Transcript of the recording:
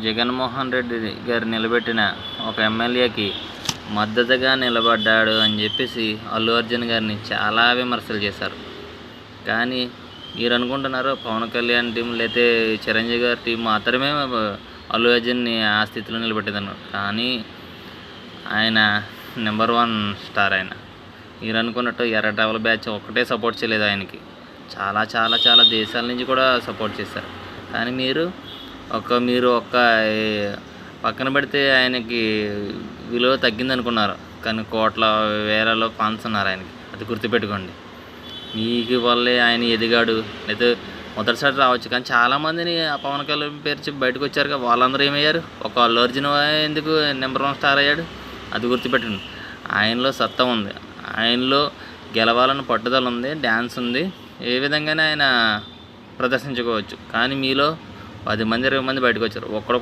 జగన్మోహన్ రెడ్డి గారు నిలబెట్టిన ఒక ఎమ్మెల్యేకి మద్దతుగా నిలబడ్డాడు అని చెప్పేసి అల్లు అర్జున్ గారిని చాలా విమర్శలు చేశారు. కానీ మీరు అనుకుంటున్నారు పవన్ కళ్యాణ్ టీం లేతే చిరంజీవి గారి టీం మాత్రమే అల్లు అర్జున్ని ఆ స్థితిలో నిలబెట్టేదన్నారు. కానీ ఆయన నెంబర్ 1 స్టార్. ఆయన మీరు అనుకున్నట్టు ఎర్రటవల బ్యాచ్ ఒక్కటే సపోర్ట్ చేయలేదు ఆయనకి, చాలా చాలా చాలా దేశాల నుంచి కూడా సపోర్ట్ చేశారు. కానీ మీరు ఒక్క పక్కన పెడితే ఆయనకి విలువ తగ్గింది అనుకున్నారు. కానీ కోట్ల వేలలో ఫ్యాన్స్ ఉన్నారు ఆయనకి, అది గుర్తుపెట్టుకోండి. మీకు వల్లే ఆయన ఎదిగాడు, లేదా మొదటిసారి రావచ్చు. కానీ చాలామందిని ఆ పవన్ కళ్యాణ్ పేరు చెప్పి బయటకు వచ్చారు. వాళ్ళందరూ ఏమయ్యారు? ఒక అల్లు అర్జున్ ఎందుకు నెంబర్ 1 స్టార్ అయ్యాడు? అది గుర్తుపెట్టండి. ఆయనలో సత్తా ఉంది, ఆయనలో గెలవాలని పట్టుదల ఉంది, డ్యాన్స్ ఉంది, ఏ విధంగానే ఆయన ప్రదర్శించుకోవచ్చు. కానీ మీలో 10 మంది 20 మంది బయటకు వచ్చారు. ఒక్కడు